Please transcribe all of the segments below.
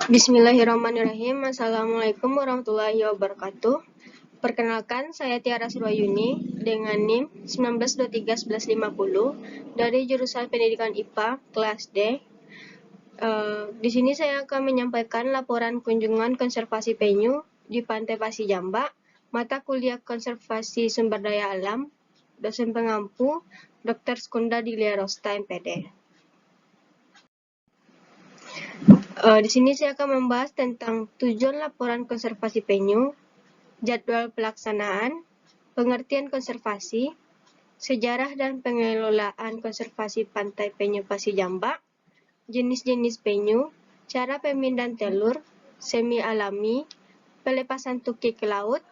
Bismillahirrahmanirrahim. Assalamualaikum warahmatullahi wabarakatuh. Perkenalkan, saya Tiara Surayuni dengan NIM 19231150 dari jurusan Pendidikan IPA kelas D. Di sini saya akan menyampaikan laporan kunjungan konservasi penyu di Pantai Pasir Jambak, mata kuliah konservasi sumber daya alam, dosen pengampu Dr. Skunda Dilia Rosta, MPD. Di sini saya akan membahas tentang tujuan laporan konservasi penyu, jadwal pelaksanaan, pengertian konservasi, sejarah dan pengelolaan konservasi Pantai Penyu Pasir Jambak, jenis-jenis penyu, cara pemindahan telur, semi alami, pelepasan tukik ke laut,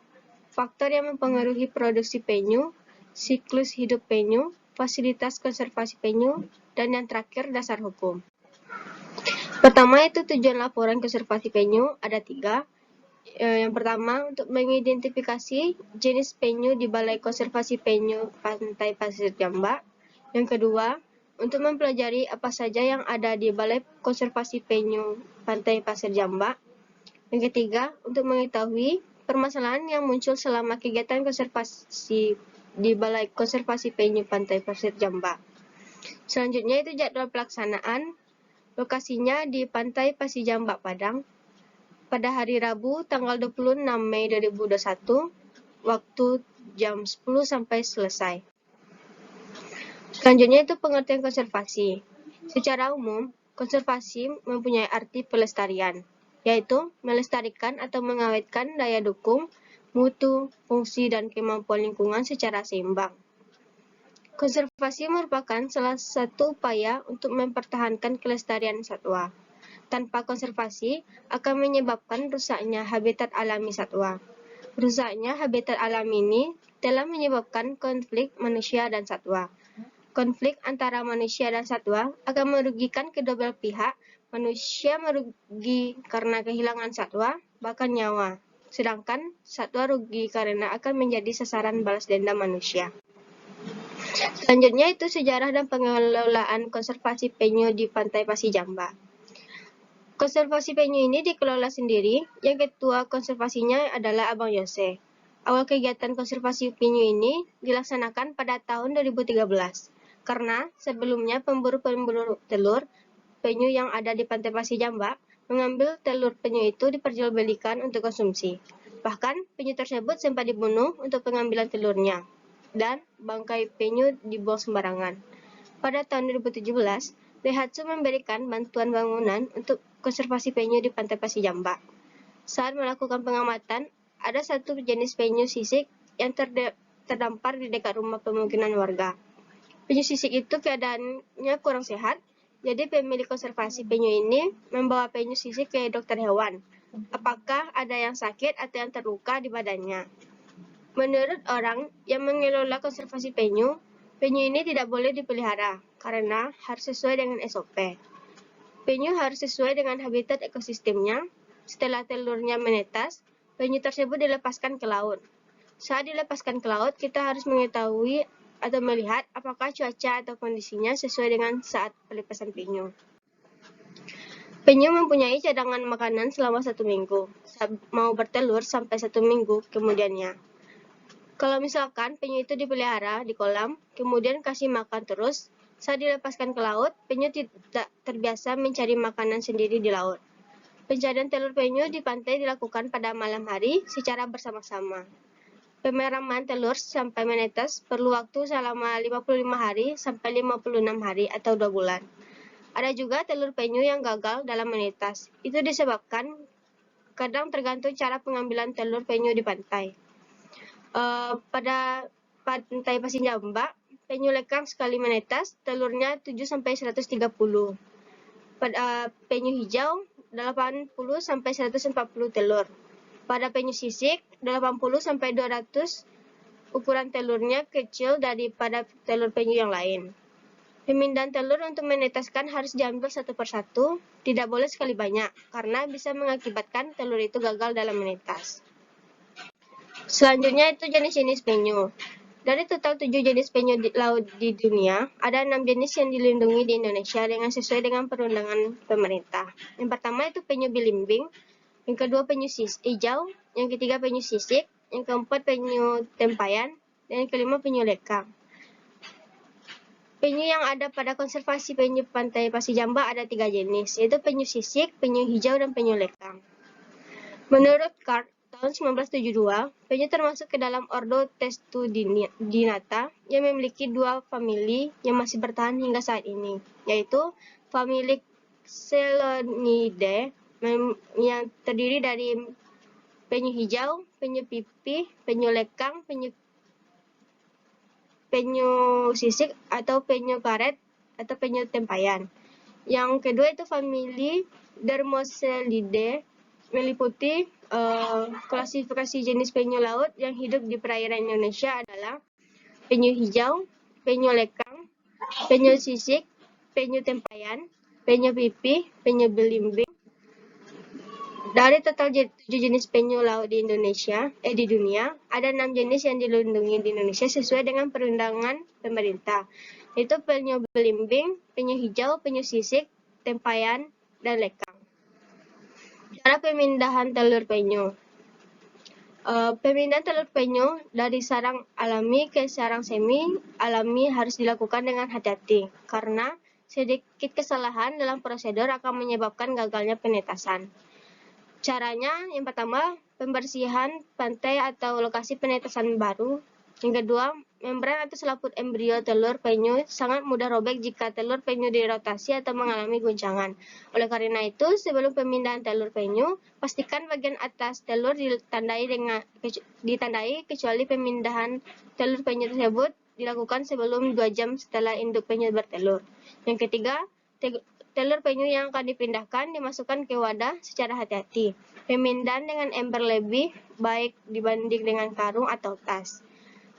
faktor yang mempengaruhi produksi penyu, siklus hidup penyu, fasilitas konservasi penyu, dan yang terakhir dasar hukum. Pertama itu tujuan laporan konservasi penyu ada 3. Yang pertama untuk mengidentifikasi jenis penyu di Balai Konservasi Penyu Pantai Pasir Jambak. Yang kedua untuk mempelajari apa saja yang ada di Balai Konservasi Penyu Pantai Pasir Jambak. Yang ketiga untuk mengetahui permasalahan yang muncul selama kegiatan konservasi di Balai Konservasi Penyu Pantai Pasir Jambak. Selanjutnya itu jadwal pelaksanaan. Lokasinya di Pantai Pasir Jambak, Padang, pada hari Rabu tanggal 26 Mei 2021, waktu jam 10 sampai selesai. Selanjutnya itu pengertian konservasi. Secara umum, konservasi mempunyai arti pelestarian, yaitu melestarikan atau mengawetkan daya dukung, mutu, fungsi, dan kemampuan lingkungan secara seimbang. Konservasi merupakan salah satu upaya untuk mempertahankan kelestarian satwa. Tanpa konservasi akan menyebabkan rusaknya habitat alami satwa. Rusaknya habitat alami ini telah menyebabkan konflik manusia dan satwa. Konflik antara manusia dan satwa akan merugikan kedua belah pihak. Manusia merugi karena kehilangan satwa, bahkan nyawa. Sedangkan satwa rugi karena akan menjadi sasaran balas dendam manusia. Selanjutnya itu sejarah dan pengelolaan konservasi penyu di Pantai Pasir Jambak. Konservasi penyu ini dikelola sendiri, yang ketua konservasinya adalah Abang Yose. Awal kegiatan konservasi penyu ini dilaksanakan pada tahun 2013, karena sebelumnya pemburu-pemburu telur penyu yang ada di Pantai Pasir Jambak mengambil telur penyu itu diperjualbelikan untuk konsumsi. Bahkan penyu tersebut sempat dibunuh untuk pengambilan telurnya, dan bangkai penyu dibuang sembarangan. Pada tahun 2017, Daihatsu memberikan bantuan bangunan untuk konservasi penyu di Pantai Pasir Jambak. Saat melakukan pengamatan, ada satu jenis penyu sisik yang terdampar di dekat rumah pemukiman warga. Penyu sisik itu keadaannya kurang sehat, jadi pemilik konservasi penyu ini membawa penyu sisik ke dokter hewan. Apakah ada yang sakit atau yang terluka di badannya? Menurut orang yang mengelola konservasi penyu, penyu ini tidak boleh dipelihara karena harus sesuai dengan SOP. Penyu harus sesuai dengan habitat ekosistemnya. Setelah telurnya menetas, penyu tersebut dilepaskan ke laut. Saat dilepaskan ke laut, kita harus mengetahui atau melihat apakah cuaca atau kondisinya sesuai dengan saat pelepasan penyu. Penyu mempunyai cadangan makanan selama 1 minggu, mau bertelur sampai 1 minggu kemudiannya. Kalau misalkan penyu itu dipelihara di kolam, kemudian kasih makan terus, saat dilepaskan ke laut, penyu tidak terbiasa mencari makanan sendiri di laut. Pencarian telur penyu di pantai dilakukan pada malam hari secara bersama-sama. Pemeraman telur sampai menetas perlu waktu selama 55 hari sampai 56 hari atau 2 bulan. Ada juga telur penyu yang gagal dalam menetas. Itu disebabkan kadang tergantung cara pengambilan telur penyu di pantai. Pada Pantai Pasir Jambak, penyu lekang sekali menetas, telurnya 7-130. Pada penyu hijau, 80-140 telur. Pada penyu sisik, 80-200. Ukuran telurnya kecil daripada telur penyu yang lain. Pemindahan telur untuk menetaskan harus diambil satu persatu, tidak boleh sekali banyak, karena bisa mengakibatkan telur itu gagal dalam menetas. Selanjutnya itu jenis-jenis penyu. Dari total 7 jenis penyu di laut di dunia, ada 6 jenis yang dilindungi di Indonesia dengan sesuai dengan perundangan pemerintah. Yang pertama itu penyu belimbing, yang kedua penyu hijau, yang ketiga penyu sisik, yang keempat penyu tempayan, dan yang kelima penyu lekang. Penyu yang ada pada konservasi penyu pantai Pasir Jamba ada 3 jenis, yaitu penyu sisik, penyu hijau, dan penyu lekang. Menurut Card tahun 1972, penyu termasuk ke dalam ordo Testudinata yang memiliki 2 famili yang masih bertahan hingga saat ini, yaitu famili Selonidae yang terdiri dari penyu hijau, penyu pipih, penyu lekang, penyu sisik atau penyu karet atau penyu tempayan. Yang kedua itu famili Dermoselidae meliputi klasifikasi jenis penyu laut yang hidup di perairan Indonesia adalah penyu hijau, penyu lekang, penyu sisik, penyu tempayan, penyu pipih, penyu belimbing. Dari total 7 jenis penyu laut di dunia, ada 6 jenis yang dilindungi di Indonesia sesuai dengan perundangan pemerintah, yaitu penyu belimbing, penyu hijau, penyu sisik, tempayan, dan lekang. Cara pemindahan telur penyu. Pemindahan telur penyu dari sarang alami ke sarang semi alami harus dilakukan dengan hati-hati, karena sedikit kesalahan dalam prosedur akan menyebabkan gagalnya penetasan. Caranya, yang pertama, pembersihan pantai atau lokasi penetasan baru. Yang kedua, membran atau selaput embrio telur penyu sangat mudah robek jika telur penyu dirotasi atau mengalami guncangan. Oleh karena itu, sebelum pemindahan telur penyu, pastikan bagian atas telur ditandai kecuali pemindahan telur penyu tersebut dilakukan sebelum 2 jam setelah induk penyu bertelur. Yang ketiga, telur penyu yang akan dipindahkan dimasukkan ke wadah secara hati-hati. Pemindahan dengan ember lebih baik dibanding dengan karung atau tas.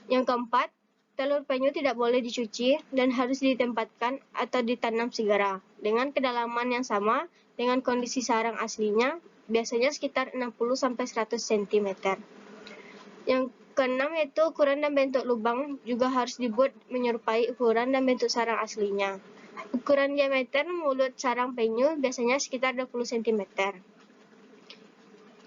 Yang keempat, telur penyu tidak boleh dicuci dan harus ditempatkan atau ditanam segera dengan kedalaman yang sama dengan kondisi sarang aslinya, biasanya sekitar 60-100 cm. Yang keenam yaitu ukuran dan bentuk lubang juga harus dibuat menyerupai ukuran dan bentuk sarang aslinya. Ukuran diameter mulut sarang penyu biasanya sekitar 20 cm.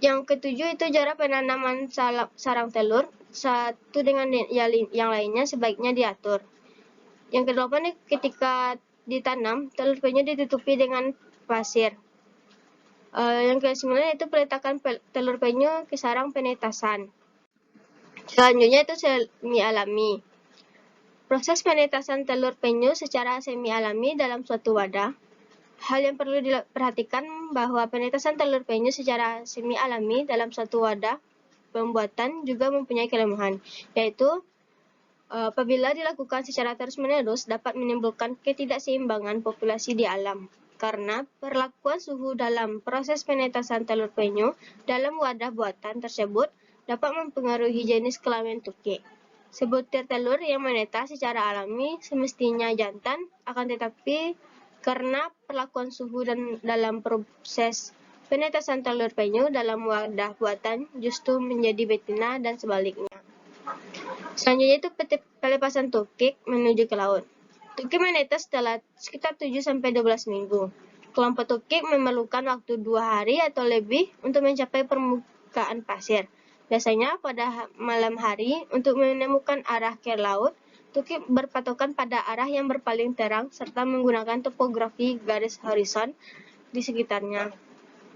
Yang ketujuh itu jarak penanaman sarang telur satu dengan yang lainnya sebaiknya diatur. Yang kedelapan, ketika ditanam, telur penyu ditutupi dengan pasir. Yang kesembilan itu peletakan telur penyu ke sarang penetasan. Selanjutnya itu semi alami. Proses penetasan telur penyu secara semi alami dalam suatu wadah. Hal yang perlu diperhatikan bahwa penetasan telur penyu secara semi alami dalam suatu wadah pembuatan juga mempunyai kelemahan, yaitu apabila dilakukan secara terus-menerus dapat menimbulkan ketidakseimbangan populasi di alam, karena perlakuan suhu dalam proses penetasan telur penyu dalam wadah buatan tersebut dapat mempengaruhi jenis kelamin tukik. Sebutir telur yang menetas secara alami semestinya jantan, akan tetapi karena perlakuan suhu dan dalam proses penetasan telur penyu dalam wadah buatan justru menjadi betina dan sebaliknya. Selanjutnya itu pelepasan tukik menuju ke laut. Tukik menetas setelah sekitar 7-12 minggu. Kelompok tukik memerlukan waktu 2 hari atau lebih untuk mencapai permukaan pasir. Biasanya pada malam hari untuk menemukan arah ke laut, tukik berpatokan pada arah yang berpaling terang serta menggunakan topografi garis horizon di sekitarnya.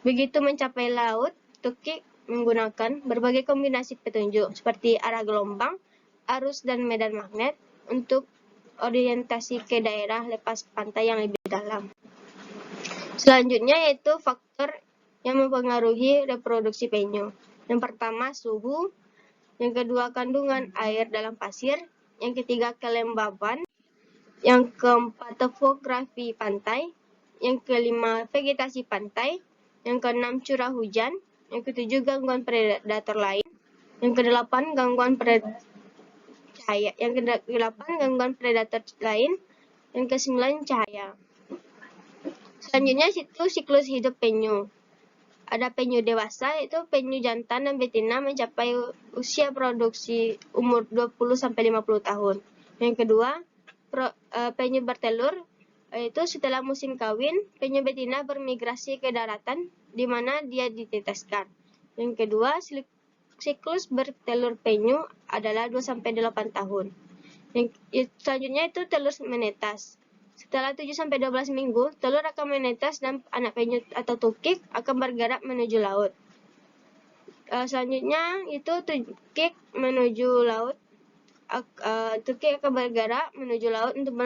Begitu mencapai laut, tukik menggunakan berbagai kombinasi petunjuk seperti arah gelombang, arus, dan medan magnet untuk orientasi ke daerah lepas pantai yang lebih dalam. Selanjutnya yaitu faktor yang mempengaruhi reproduksi penyu. Yang pertama, suhu. Yang kedua, kandungan air dalam pasir. Yang ketiga, kelembaban. Yang keempat, topografi pantai. Yang kelima, vegetasi pantai. Yang keenam, curah hujan. Yang ketujuh, gangguan predator lain. Yang kedelapan, gangguan predator lain. Yang kesembilan, cahaya. Selanjutnya itu siklus hidup penyu. Ada penyu dewasa, yaitu penyu jantan dan betina mencapai usia produksi umur 20-50 tahun. Yang kedua, penyu bertelur, yaitu setelah musim kawin, penyu betina bermigrasi ke daratan di mana dia diteteskan. Yang kedua, siklus bertelur penyu adalah 2-8 tahun. Selanjutnya itu telur menetas. Setelah 7-12 minggu, telur akan menetas dan anak penyu atau tukik akan bergerak menuju laut. Selanjutnya itu tukik menuju laut. Tukik akan bergerak menuju laut untuk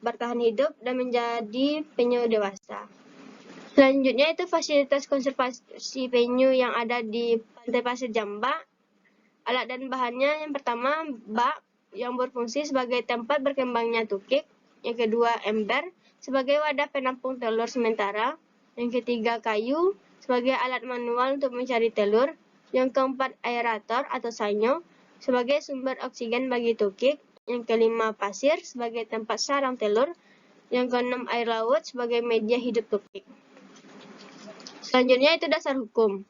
bertahan hidup dan menjadi penyu dewasa. Selanjutnya itu fasilitas konservasi penyu yang ada di Pantai Pasir Jamba. Alat dan bahannya, yang pertama bak yang berfungsi sebagai tempat berkembangnya tukik. Yang kedua, ember sebagai wadah penampung telur sementara. Yang ketiga, kayu sebagai alat manual untuk mencari telur. Yang keempat, aerator atau sanyo sebagai sumber oksigen bagi tukik. Yang kelima, pasir sebagai tempat sarang telur. Yang keenam, air laut sebagai media hidup tukik. Selanjutnya itu dasar hukum.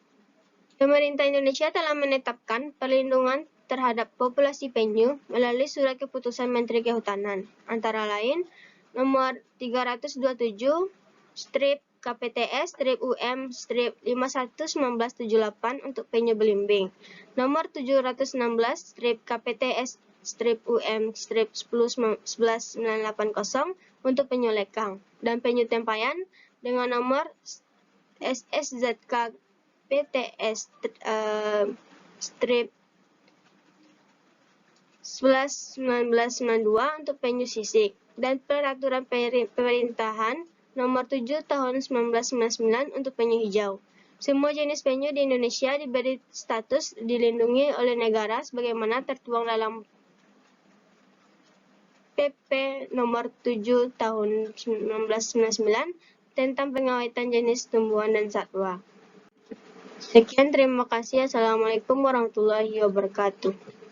Pemerintah Indonesia telah menetapkan perlindungan terhadap populasi penyu melalui Surat Keputusan Menteri Kehutanan, antara lain nomor 327 strip KPTS strip UM strip 51/1978 untuk penyu belimbing, nomor 716 strip KPTS strip UM strip 10/11/980 untuk penyu lekang, dan penyu tempayan dengan nomor SSZK PTS strip 11/1992 untuk penyu sisik, dan Peraturan Pemerintahan Nomor 7 Tahun 1999 untuk penyu hijau. Semua jenis penyu di Indonesia diberi status dilindungi oleh negara sebagaimana tertuang dalam PP Nomor 7 Tahun 1999 tentang pengawetan jenis tumbuhan dan satwa. Sekian, terima kasih. Assalamualaikum warahmatullahi wabarakatuh.